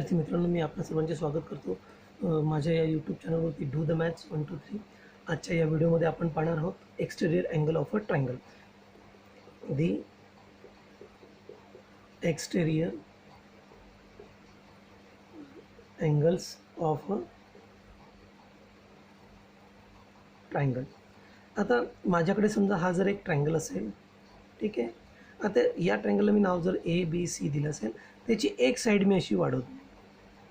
विद्यार्थी मित्रांनो, मी आपल्या सर्वांचे स्वागत करतो माझ्या या यूट्यूब चॅनलवरती डू द मॅथ्स 1 2 3. आजच्या या व्हिडिओमध्ये आपण पाहणार आहोत exterior angle of a triangle. The exterior angles of a triangle. आता माझ्याकडे समजा हा जर एक ट्रायंगल असेल, ठीक आहे. आता या ट्रायंगलला मी नाव जर ABC दिलं असेल, त्याची एक साईड मी अशी वाढवतो,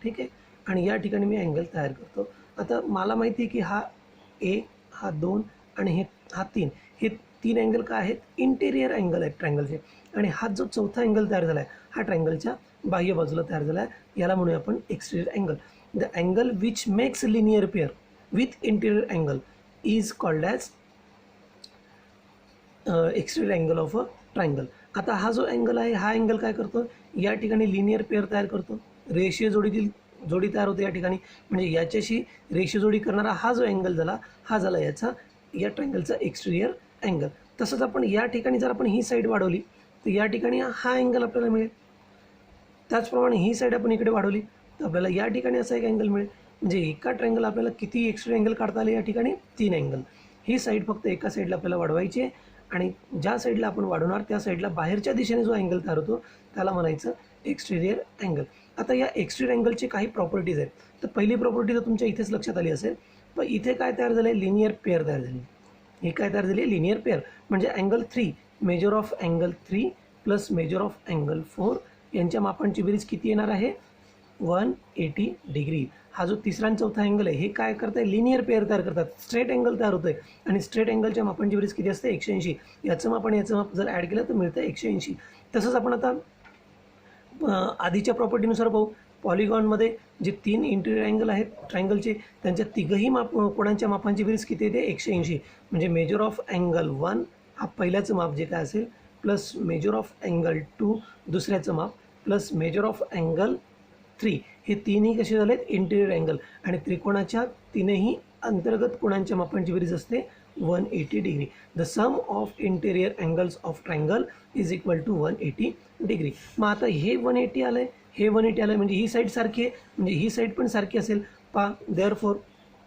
ठीक आहे. आणि या ठिकाणी मी अँगल तयार करतो. आता मला माहिती आहे की हा A, हा 2 आणि हा 3, हे 3 अँगल काय आहेत? इंटेरियर अँगल आहेत ट्रायंगलचे. आणि हा जो चौथा अँगल तयार झाला आहे, हा ट्रायंगलच्या बाह्य बाजूला तयार झाला आहे. याला म्हणूया आपण exterior angle. The angle which makes linear pair with interior angle is called as exterior angle of a triangle. आता हा जो अँगल आहे, हा अँगल काय करतो? या ठिकाणी लिनियर पेअर तयार करतो, रेषीय जोडी तयार होते या ठिकाणी. म्हणजे याच्याशी रेषीय जोडी करणारा हा जो अँगल झाला, हा झाला या ट्रायंगलचा एक्सटेरियर अँगल. तसंच आपण या ठिकाणी जर आपण ही साईड वाढवली तर या ठिकाणी हा अँगल आपल्याला मिळेल. त्याचप्रमाणे ही साईड आपण इकडे वाढवली तर आपल्याला या ठिकाणी असा एक अँगल मिळेल. म्हणजे एका ट्रायंगल आपल्याला किती एक्सटेरियर अँगल काढता आले? या ठिकाणी 3 अँगल. ही साईड फक्त एका साईडला आपल्याला वाढवायची आहे आणि ज्या साईडला आपण वाढवणार त्या साईडला बाहेरच्या दिशेने जो अँगल तयार होतो त्याला म्हणायचं एक्सटेरियर अँगल. आता या एक्सटेरियर अँगलचे काही प्रॉपर्टीज आहेत. तर पहिली प्रॉपर्टी तर तुमच्या इथेच लक्षात आली असेल. पण इथे काय तयार झालं आहे? लिनियर पेअर तयार झाली. हे काय तयार झाली? Linear pair. म्हणजे angle 3, measure of angle 3 plus measure of angle 4 यांच्या मापांची बेरीज किती येणार आहे? 180 डिग्री. हा जो तिसरा आणि चौथा अँगल आहे, हे काय करत आहे? लिनियर पेअर तयार करतात. स्ट्रेट अँगल तयार होतं आहे आणि स्ट्रेट अँगलच्या मापांची बेरीज किती असते? 180. याचं माप आणि याचं माप जर ॲड केलं तर मिळतं 180. तसंच आपण आता आधीच्या प्रॉपर्टीनुसार पाहू. पॉलिगॉनमध्ये जे 3 इंटेरियर अँगल आहेत ट्रायंगलचे, त्यांच्या तिघंही कोणांच्या मापांची बेरीज किती येते? 180. म्हणजे मेजर ऑफ अँगल 1 हा पहिल्याचं माप जे काय असेल, प्लस मेजर ऑफ अँगल 2 दुसऱ्याचं माप, प्लस मेजर ऑफ अँगल 3, हे तिन्ही कसे झालेत? Interior angle. आणि त्रिकोणाच्या तीनही अंतर्गत कोणांच्या मापांची बेरीज असते 180 degree. The sum of interior angles of triangle is equal to 180 degree. मग आता हे 180 आलं आहे, हे 180 आलं आहे, म्हणजे ही साईड सारखी आहे, म्हणजे ही साईड पण सारखी असेल. पहा, therefore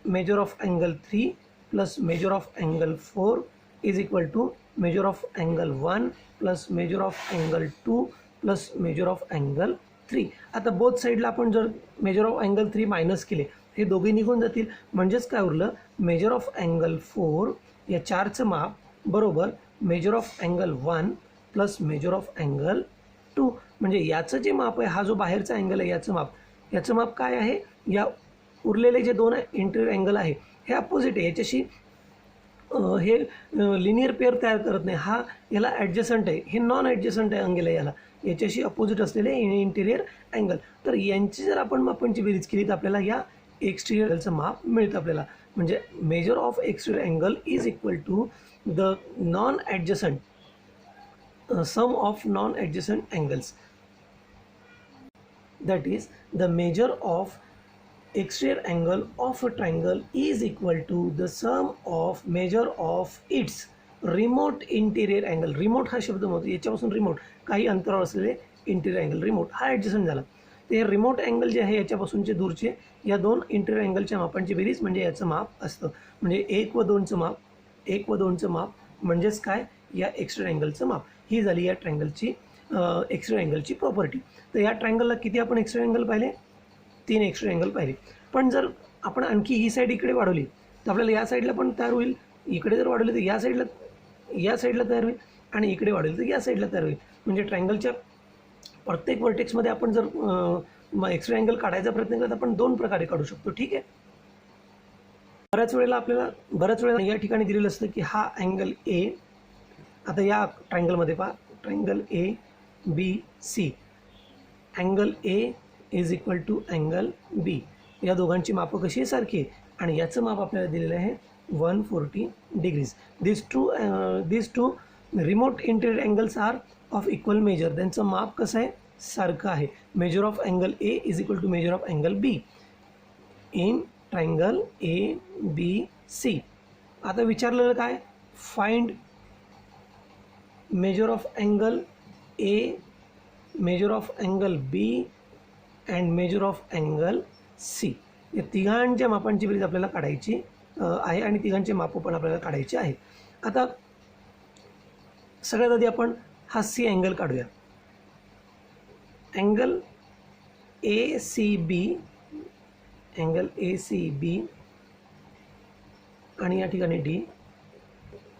measure of angle 3 plus measure of angle 4 is equal to measure of angle 1 plus measure of angle 2 plus measure of angle 3. आता बोथ साईडला आपण जर मेजर ऑफ अँगल 3 मायनस केले, हे दोघे निघून जातील. म्हणजेच काय उरलं? मेजर ऑफ अँगल 4 या 4चं माप बरोबर major of angle 1 plus measure of angle 2. म्हणजे याचं जे माप आहे, हा जो बाहेरचा अँगल आहे याचं माप काय आहे? या उरलेले जे 2 इंटेरियर अँगल आहे हे अपोजिट आहे. याच्याशी हे लिनियर पेअर तयार करत नाही. हा याला ॲडजसंट आहे, हे नॉन ॲडजसंट आहे अँगल आहे याच्याशी अपोजिट असलेले इंटेरियर अँगल. तर यांची जर आपण मापांची बेरीज केली तर आपल्याला या एक्सटेरियर अँगलचं माप मिळतं आपल्याला. म्हणजे measure of exterior angle is equal to the non adjacent sum of non adjacent angles. That is the measure of exterior angle of a triangle is equal to the sum of measure of its remote interior angle. Remote हा शब्द म्हणतो, याच्यापासून remote काही अंतरावर असलेले interior angle. Remote हा adjacent झाला. तर हे रिमोट अँगल जे आहे याच्यापासूनचे दूरचे या 2 इंटेरियर अँगलच्या मापांची बेरीज म्हणजे याचं माप असतं. म्हणजे 1 व 2चं माप म्हणजेच काय? या एक्सटेरियर अँगलचं माप. ही झाली या ट्रायंगलची एक्सटेरियर अँगलची प्रॉपर्टी. तर या ट्रायंगलला किती आपण एक्सटेरियर अँगल पाहिले? 3 एक्सटेरियर अँगल पाहिले. पण जर आपण आणखी ही साईड इकडे वाढवली तर आपल्याला या साईडला पण तयार होईल. इकडे जर वाढवली तर या साईडला तयार होईल आणि इकडे वाढवली तर या साईडला तयार होईल. म्हणजे ट्रायंगलच्या प्रत्येक व्हर्टेक्समध्ये आपण जर एक्सटेरियर अँगल काढायचा प्रयत्न केला तर आपण 2 प्रकारे काढू शकतो. ठीक आहे. बऱ्याच वेळेला या ठिकाणी दिलेलं असतं की हा अँगल ए. आता या ट्रायंगलमध्ये पहा, triangle ABC, angle A is equal to angle B. या दोघांची मापं कशी आहे? सारखी आहे. आणि याचं माप आपल्याला दिलेलं आहे 140 degrees. This two remote interior angles are of equal measure. त्यांचं माप कसं आहे? सारखं आहे. Measure of angle A is equal to measure of angle B in triangle ABC. आता विचारलेलं काय? Find measure of angle A, measure of angle B and measure of angle C. या तिघांच्या मापांची बेरीज आपल्याला काढायची आहे आणि तिघांचे मापं पण आपल्याला काढायचे आहेत. आता सगळ्यात आधी आपण हा सी अँगल काढूया. Angle A C B, angle A C B आणि या ठिकाणी D,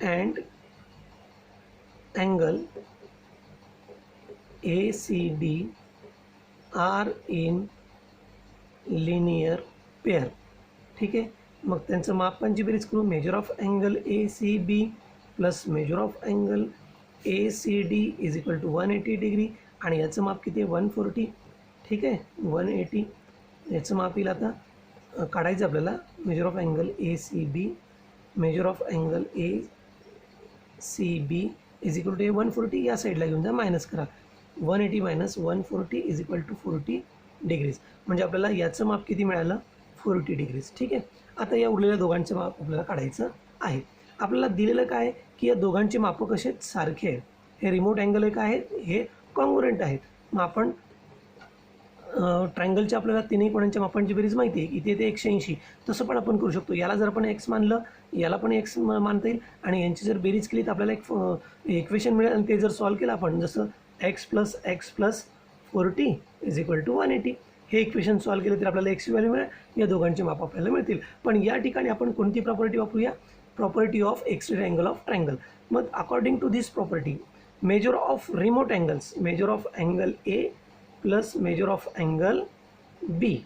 and angle A C D are in linear pair. ठीक आहे. मग त्यांचं मापांची बेरीज करू. Measure of angle A C B plus measure of angle A C D is equal to 180 degree आणि याचं माप किती आहे 140. ठीक आहे. 180 याचं माप येईल. आता काढायचं आपल्याला measure of angle A C B, measure of angle A C B is equal to 140. या साईडला घेऊन जा, मायनस करा. 180 minus 140 is equal to 40 degrees. म्हणजे आपल्याला याचं माप किती मिळालं 40 डिग्रीज. ठीक आहे. आता या उरलेल्या दोघांचं माप आपल्याला काढायचं आहे. आपल्याला दिलेलं काय की या दोघांचे मापं कसे सारखे आहेत. हे रिमोट अँगल एक आहे, हे कॉन्ग्रुएंट आहेत. मग आपण ट्रायंगलच्या आपल्याला तिन्ही कोणांच्या मापांची बेरीज माहिती आहे, इथे ते 180. तसं पण आपण करू शकतो. याला जर आपण एक्स मानलं, याला पण एक्स मानता येईल आणि यांची जर बेरीज केली तर आपल्याला एक इक्वेशन मिळेल आणि ते जर सॉल्व केलं आपण, जसं x plus 40 is equal to 180. हे इक्वेशन सॉल्व केलं तर आपल्याला एक्सची व्हॅल्यू मिळेल. या दोघांचे माप आपल्याला मिळतील. पण या ठिकाणी आपण कोणती प्रॉपर्टी वापरूया, property of exterior angle of triangle. मग according to this property measure of remote angles, measure of angle A plus measure of angle B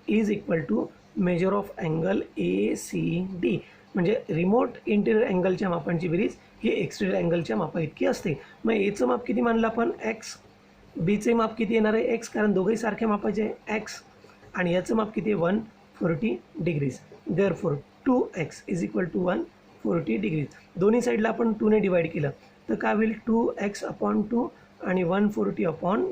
is equal to measure of angle A C D. म्हणजे remote interior अँगलच्या मापांची बेरीज ही exterior अँगलच्या मापा इतकी असते. मग एचं माप किती मानलं आपण एक्स, बीचे माप किती येणार आहे एक्स, कारण दोघंही सारख्या मापाचे आहे एक्स, आणि याचं माप किती आहे 140 degrees. Therefore 2x is equal to 140 degrees. दोन्ही साईडला आपण 2ने डिवाईड केलं तर काय होईल 2x अपॉन 2 आणि 140 upon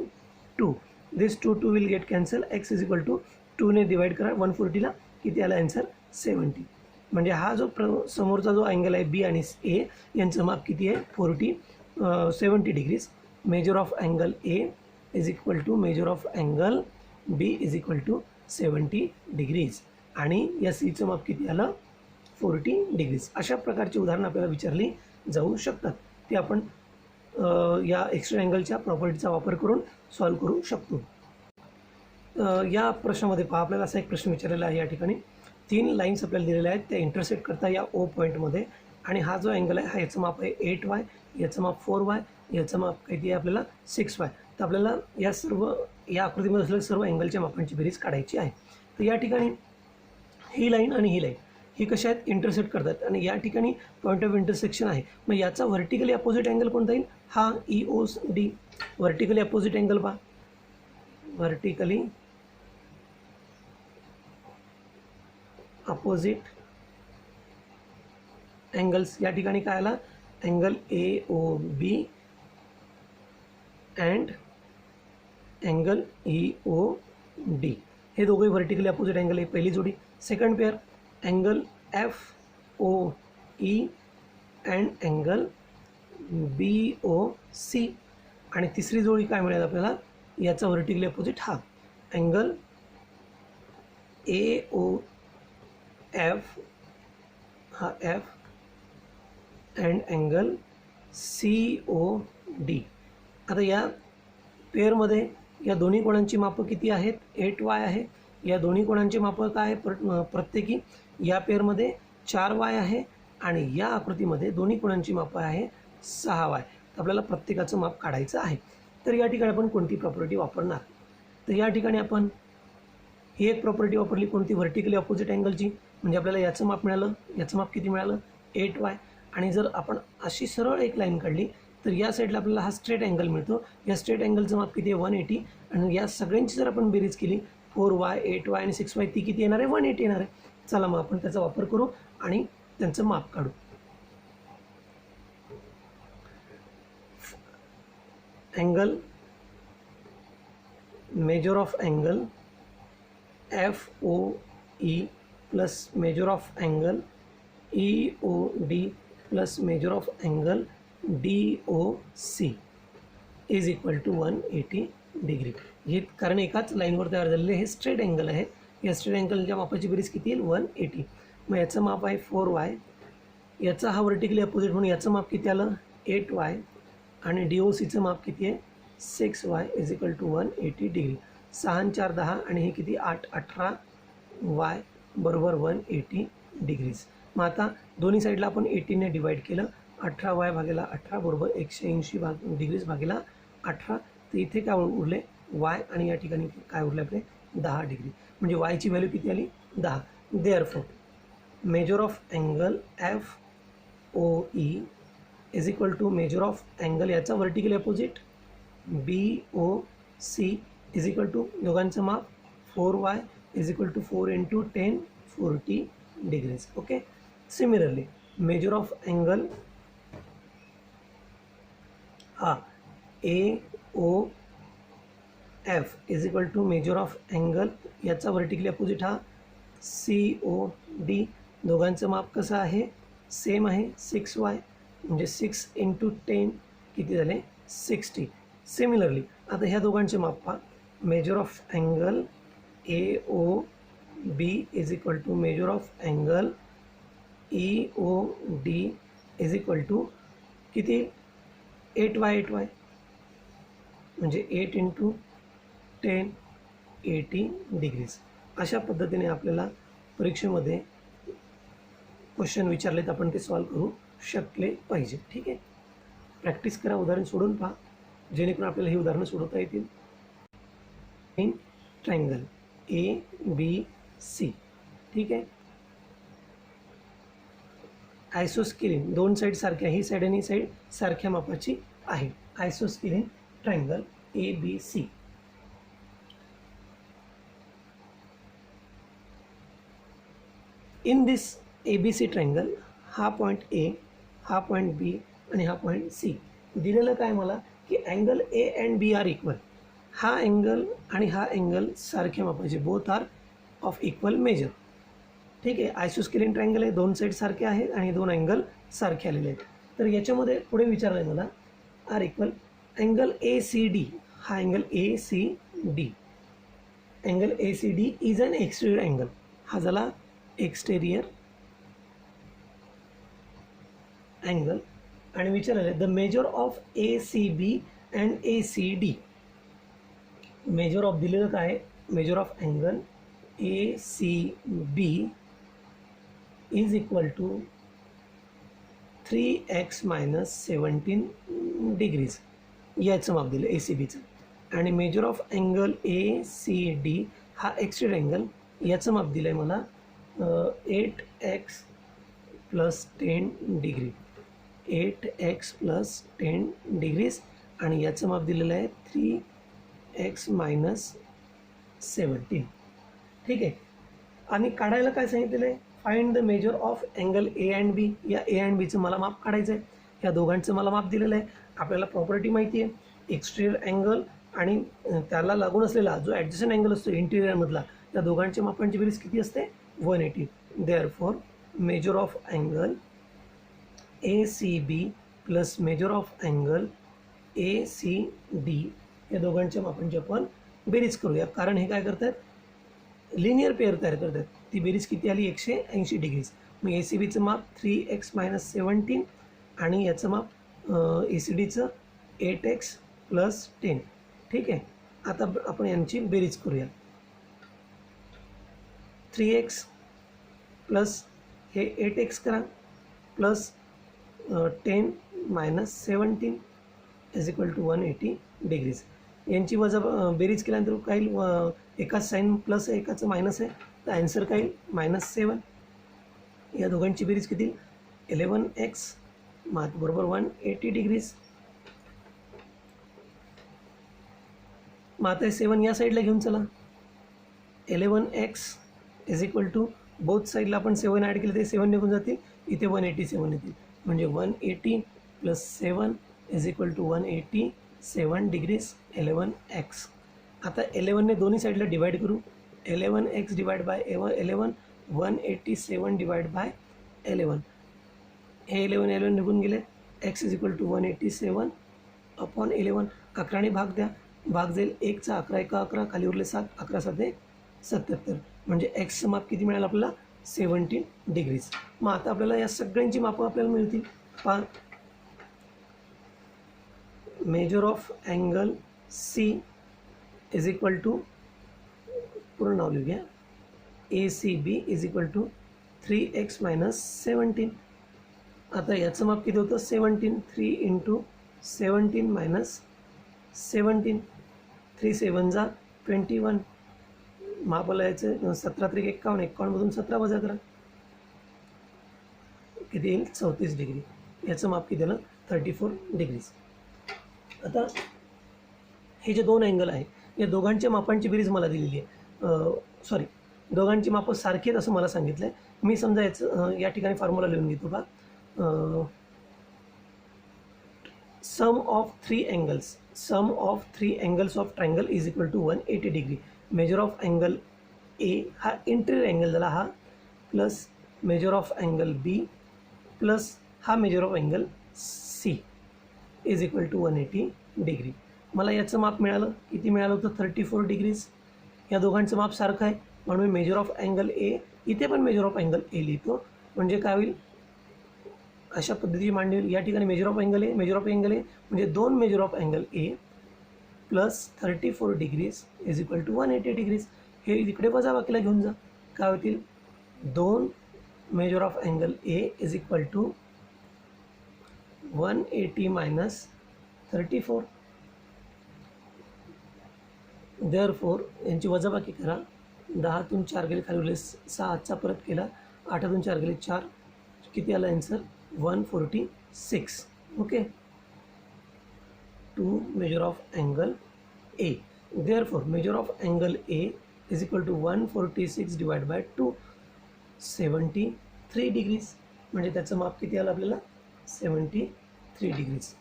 2. This 2 will get cancel. X is equal to 2ने डिवाईड करा 140ला, किती आला आन्सर 70. म्हणजे हा जो समोरचा जो अँगल आहे बी आणि ए यांचं माप किती आहे 70 degrees. Measure of angle A is equal to measure of angle B is equal to 70 degrees आणि या सीचं माप किती आलं 40 डिग्रीज. अशा प्रकारची उदाहरणं आपल्याला विचारली जाऊ शकतात. ते आपण या एक्स्ट्रा अँगलच्या प्रॉपर्टीचा वापर करून सॉल्व करू शकतो. या प्रश्नामध्ये पहा, आपल्याला असा एक प्रश्न विचारलेला आहे. या ठिकाणी 3 लाईन्स आपल्याला दिलेल्या आहेत, त्या इंटरसेक्ट करता या ओ पॉईंटमध्ये. आणि हा जो अँगल आहे हा याचं माप आहे 8y, याचं माप 4y, याचं माप किती आहे आपल्याला 6y. तर आपल्याला या सर्व या आकृतीमध्ये असलेल्या सर्व अँगलच्या मापांची बेरीज काढायची आहे. तर या ठिकाणी ही लाईन आणि ही लाईन ही कशा आहेत इंटरसेक्ट करतात आणि या ठिकाणी पॉईंट ऑफ इंटरसेक्शन आहे. मग याचा व्हर्टिकली अपोजिट अँगल कोणता येईल, हा EOD. व्हर्टिकली अपोजिट अँगल पहा, व्हर्टिकली अपोजिट अँगल्स. या ठिकाणी काय आला angle AOB and angle EOD. हे दोघे व्हर्टिकली अपोजिट अँगल आहे पहिली जोडी. Second pair angle FOE and angle BOC. आणि तिसरी जोडी काय मिळेल आपल्याला, याचा व्हर्टिकली अपोजिट हा अँगल AOF, हा F अँड अँगल COD. आता या पेअरमध्ये या दोन्ही कोणांची मापं किती आहेत 8y आहे. या दोन्ही कोणांची मापं काय प्रत्येकी या पेअरमध्ये 4y आहे आणि या आकृतीमध्ये दोन्ही कोणांची मापं आहे 6y. तर आपल्याला प्रत्येकाचं माप काढायचं आहे. तर या ठिकाणी आपण कोणती प्रॉपर्टी वापरणार, तर या ठिकाणी आपण ही एक प्रॉपर्टी वापरली कोणती, व्हर्टिकली अपोजिट अँगलची. म्हणजे आपल्याला याचं माप मिळालं, याचं माप किती मिळालं 8y. आणि जर आपण अशी सरळ एक लाईन काढली तर या साईडला आपल्याला हा स्ट्रेट अँगल मिळतो. या स्ट्रेट अँगलचं माप किती आहे 180. आणि या सगळ्यांची जर आपण बेरीज केली 4y 8y आणि 6y ती किती येणार आहे 180 येणार आहे. चला मग आपण त्याचा वापर करू आणि त्यांचं माप काढू. Angle measure of angle FOE plus measure of angle EOD plus measure of angle DOC is equal to 180 degree. हे कारण एकाच लाईनवर तयार झालेले हे स्ट्रेट अँगल आहे. या स्ट्रेट अँगलच्या मापाची बेरीज किती येईल 180. मग याचं माप आहे 4y, याचा हा व्हर्टिकली अपोजिट म्हणून याचं माप किती आलं 8y आणि DOCचं माप किती आहे 6y is equal to 180 degree. 6 आणि 4 10 आणि हे किती 8 18y बरोबर 180 डिग्रीज. मग आता दोन्ही साईडला आपण 80ने डिवाईड केलं. 18y भागेला 18 बरोबर 180 डिग्रीज भागेला 18. तर इथे काय उरले y आणि या ठिकाणी काय उरले आपले 10 डिग्री. म्हणजे yची व्हॅल्यू किती आली 10. Therefore measure of angle FOE is equal to measure of angle याचा vertically opposite BOC is equal to दोघांचं माप 4y is equal to 4 into 10 40 degrees. Okay. Similarly measure of angle हा AOF is equal to measure of angle याचा vertically opposite हा COD. दोघांचं माप कसं आहे सेम आहे 6y म्हणजे 6 इंटू 10 किती झाले 60. सिमिलरली आता ह्या दोघांचे माप पहा. Measure of angle AOB is equal to measure of angle EOD is equal to किती 8y म्हणजे 8 इंटू 10 80 डिग्रीज. अशा पद्धतीने आपल्याला परीक्षेमध्ये क्वेश्चन विचारलेत आपण ते सॉल्व करू शकले पाहिजे. ठीक आहे. प्रॅक्टिस करा, उदाहरण सोडून पहा जेणेकरून आपल्याला ही उदाहरणं सोडवता येतील. In triangle ABC. ठीक आहे. आयसोस्केलिन दोन साईड सारख्या, ही साईड आणि ही साईड सारख्या मापाची आहे. Isosceles triangle ABC. In this ABC triangle हा पॉईंट A, हा पॉईंट B आणि हा पॉईंट C. दिलेलं काय मला की angle A and B are equal. हा अँगल आणि हा अँगल सारख्या मापाचे, both are of equal measure. ठीक आहे. आयसोस्केलिन ट्रायंगल आहे, दोन साईड सारखे आहेत आणि दोन अँगल सारखे आलेले आहेत. तर याच्यामध्ये पुढे विचारलं आहे मला आर इक्वल अँगल ACD. हा angle ACD, angle ACD is an exterior angle. हा झाला एक्सटेरियर अँगल. आणि विचारलेलं आहे the measure of ACB and ACD. Measure of दिलेलं काय measure of angle ACB is equal to 3x - 17 degrees. याचं माप दिलं ACBचं. आणि मेजर ऑफ अँगल ACD हा एक्सटेरियर अँगल, याचं माप दिलं आहे मला 8x + 10 डिग्री. 8x + 10 degrees. आणि याचं माप दिलेलं आहे 3x - 17. ठीक आहे. आणि काढायला काय सांगितलेलं आहे find the measure of angle A and B. या A अँड Bचं मला माप काढायचं आहे. या दोघांचं मला माप दिलेलं आहे. आपल्याला प्रॉपर्टी माहिती आहे एक्सटेरियर अँगल आणि त्याला लागून असलेला जो ॲडजस्टंट अँगल असतो इंटिरियरमधला, त्या दोघांच्या मापांची बेरीज किती असते 180. Therefore measure of angle ACB plus measure of angle ACD या दोघांच्या मापांची आपण बेरीज करूया. कारण हे काय करतात लिनियर पेअर तयार करतात. ती बेरीज किती आली 180 डिग्रीज. मग ACBचं माप 3x - 17 आणि याचं माप ACDचं 8x + 10. ठीक आहे. आता आपण यांची बेरीज करूया. 3x प्लस हे 8x करा plus 10 - 17 is equal to 180 degrees. यांची वजा बेरीज केल्यानंतर काही एकाच साईन प्लस आहे एकाचं मायनस आहे, तर ॲन्सर काय -7. या दोघांची बेरीज किती 11x बरोबर 180 डिग्रीज. मग आता 7 या साईडला घेऊन चला. 11x is equal to both साईडला आपण 7 ॲड केले ते 7 निघून जातील. इथे 187 येतील. म्हणजे 180 + 7 is equal to 187 degrees 11x. आता 11ने दोन्ही साईडला डिवाईड करू. 11x divide by 11 187 divide by 11. हे 11 निघून गेले. x is equal to 187 upon 11. 11ने भाग द्या. भाग जाईल 1चा 11 एका 11 खाली उरले 7 11 7 77 म्हणजे एक्सचं माप किती मिळालं आपल्याला 17 डिग्रीज. मग आता आपल्याला या सगळ्यांची मापं आपल्याला मिळतील. पहा measure of angle C is equal to पूर्ण नाव लिहूया ACB is equal to 3x - 17. आता याचं माप किती होतं 17 3 × 17 - 17 3 7 जा 21 मापाला यायचं 17 3 51 51मधून 17 वजा करा किती येईल 34 डिग्री. याचं माप किती आलं 34 डिग्रीज. आता हे जे दोन अँगल आहे या दोघांच्या मापांची बेरीज मला दिलेली आहे. दोघांची मापं सारखी आहेत असं मला सांगितलं आहे. मी समजा याचं या ठिकाणी फॉर्म्युला लिहून घेतो बा. Sum of three angles of triangle is equal to 180 degree. Measure of angle A हा इंटेरियर अँगल झाला हा plus measure of angle B plus हा measure of angle C is equal to 180 degree. मला याचं माप मिळालं किती मिळालं होतं 34 डिग्रीज. या दोघांचं माप सारखं आहे म्हणून मी मेजर ऑफ अँगल ए इथे पण मेजर ऑफ अँगल ए लिहितो. म्हणजे काय होईल अशा पद्धतीची मांडणी होईल. या ठिकाणी मेजर ऑफ अँगल ए म्हणजे दोन measure of angle A plus 34 degrees is equal to 180 degrees. हे इकडे वजाबाकीला घेऊन जा. काय होतील 2 measure of angle A is equal to 180 - 34. Therefore यांची वजाबाकी करा. 10तून 4 गेले खाली उरले 6चा परत केला 8तून 4 गेले 4 किती आला answer 146. Okay 2 measure of angle A. Therefore measure of angle A is equal to 146 divide by 2 73 degrees. म्हणजे त्याचं माप किती आलं आपल्याला 73 डिग्रीज.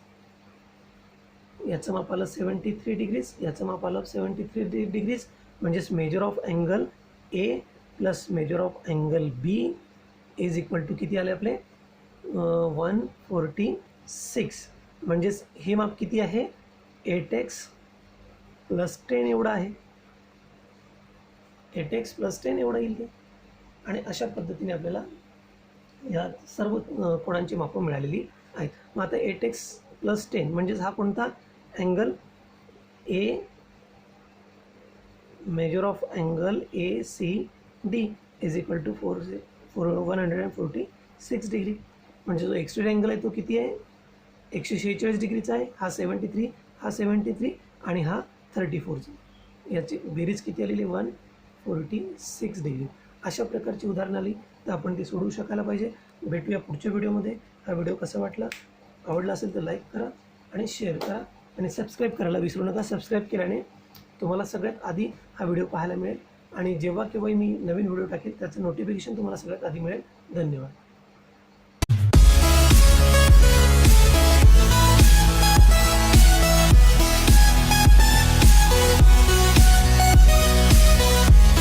याचं माप आलं 73 डिग्रीज याचं माप आलं 73 डिग्रीज. म्हणजेच measure of angle A plus measure of angle B is equal to किती आले आपले 146. म्हणजेच हे माप किती आहे 8x + 10 एवढं आहे. 8x + 10 एवढं येईल ते. आणि अशा पद्धतीने आपल्याला या सर्व कोणांची मापं मिळालेली आहेत. मग आता 8x + 10 म्हणजेच हा कोणता angle A measure of angle ACD is equal to 146 degree. म्हणजे जो एक्सटेरियर अँगल आहे तो किती आहे 146 डिग्रीचा आहे. हा 73 हा 73 आणि हा 34. याची बेरीज किती आलेली 146 डिग्री. अशा प्रकारची उदाहरणं आली तर आपण ती सोडवू शकायला पाहिजे. भेटूया पुढच्या व्हिडिओमध्ये. हा व्हिडिओ कसा वाटला आवडला असेल तर लाईक करा आणि शेअर करा आणि सबस्क्राईब करायला विसरू नका. सबस्क्राईब केल्याने तुम्हाला सगळ्यात आधी हा व्हिडिओ पाहायला मिळेल आणि जेव्हा केव्हाही मी नवीन व्हिडिओ टाकेल त्याचं नोटिफिकेशन तुम्हाला सगळ्यात आधी मिळेल. धन्यवाद.